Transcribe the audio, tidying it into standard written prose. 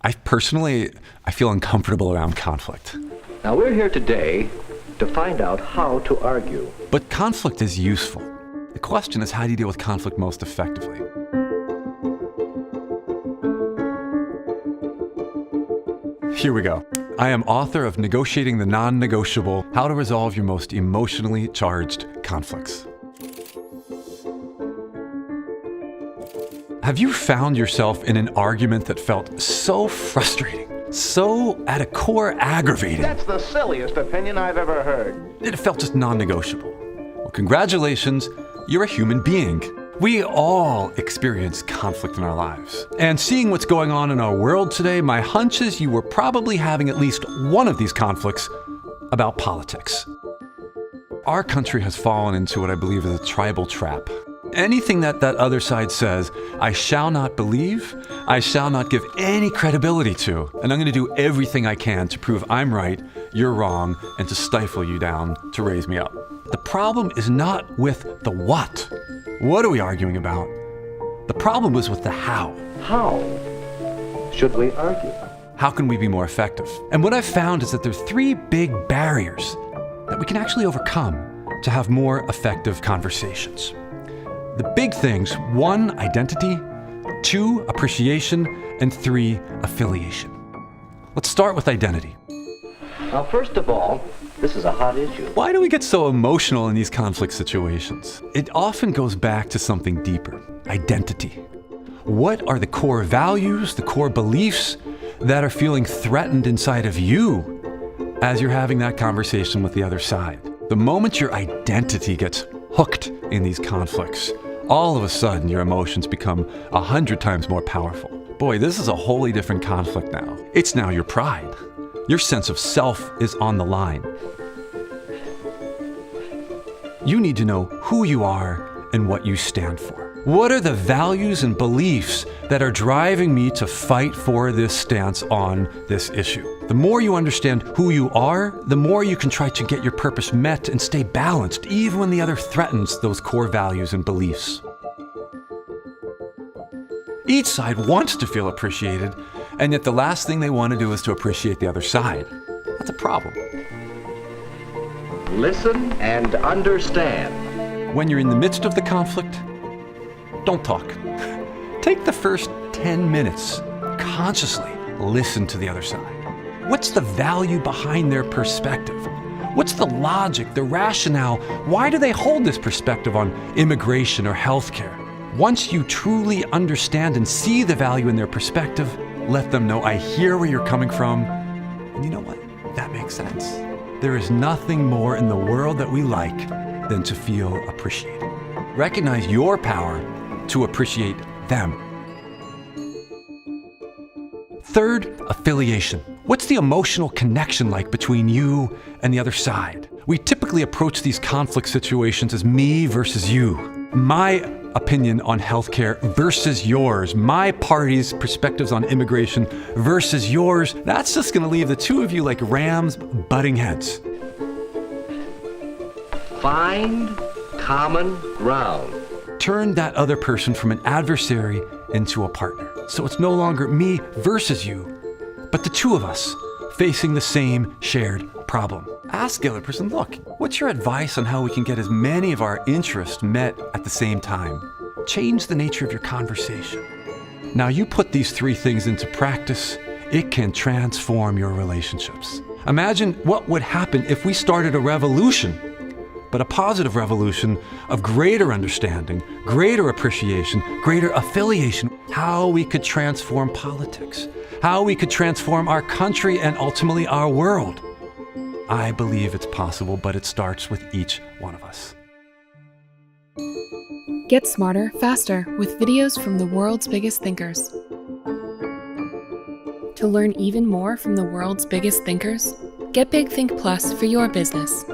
I feel uncomfortable around conflict. Now we're here today to find out how to argue. But conflict is useful. The question is, how do you deal with conflict most effectively? Here we go. I am author of Negotiating the Non-Negotiable: How to Resolve Your Most Emotionally Charged Conflicts. Have you found yourself in an argument that felt so frustrating, so at a core aggravating? That's the silliest opinion I've ever heard. It felt just non-negotiable. Well, congratulations, you're a human being. We all experience conflict in our lives. And seeing what's going on in our world today, my hunch is you were probably having at least one of these conflicts about politics. Our country has fallen into what I believe is a tribal trap. Anything that other side says, I shall not believe, I shall not give any credibility to, and I'm going to do everything I can to prove I'm right, you're wrong, and to stifle you down, to raise me up. The problem is not with the what. What are we arguing about? The problem was with the how. How should we argue? How can we be more effective? And what I've found is that there are three big barriers that we can actually overcome to have more effective conversations. The big things: 1, identity; 2, appreciation; and 3, affiliation. Let's start with identity. Now, first of all, this is a hot issue. Why do we get so emotional in these conflict situations? It often goes back to something deeper: identity. What are the core values, the core beliefs that are feeling threatened inside of you as you're having that conversation with the other side? The moment your identity gets hooked in these conflicts, all of a sudden your emotions become 100 times more powerful. Boy, this is a wholly different conflict now. It's now your pride. Your sense of self is on the line. You need to know who you are and what you stand for. What are the values and beliefs that are driving me to fight for this stance on this issue? The more you understand who you are, the more you can try to get your purpose met and stay balanced, even when the other threatens those core values and beliefs. Each side wants to feel appreciated, and yet the last thing they want to do is to appreciate the other side. That's a problem. Listen and understand. When you're in the midst of the conflict, don't talk. Take the first 10 minutes. Consciously listen to the other side. What's the value behind their perspective? What's the logic, the rationale? Why do they hold this perspective on immigration or healthcare? Once you truly understand and see the value in their perspective, let them know, I hear where you're coming from. And you know what? That makes sense. There is nothing more in the world that we like than to feel appreciated. Recognize your power to appreciate them. Third, affiliation. What's the emotional connection like between you and the other side? We typically approach these conflict situations as me versus you. My opinion on healthcare versus yours. My party's perspectives on immigration versus yours. That's just going to leave the two of you like rams butting heads. Find common ground. Turn that other person from an adversary into a partner. So it's no longer me versus you, but the two of us facing the same shared problem. Ask the other person, look, what's your advice on how we can get as many of our interests met at the same time? Change the nature of your conversation. Now you put these three things into practice, it can transform your relationships. Imagine what would happen if we started a revolution, but a positive revolution of greater understanding, greater appreciation, greater affiliation. How we could transform politics, how we could transform our country and ultimately our world. I believe it's possible, but it starts with each one of us. Get smarter, faster with videos from the world's biggest thinkers. To learn even more from the world's biggest thinkers, get Big Think Plus for your business.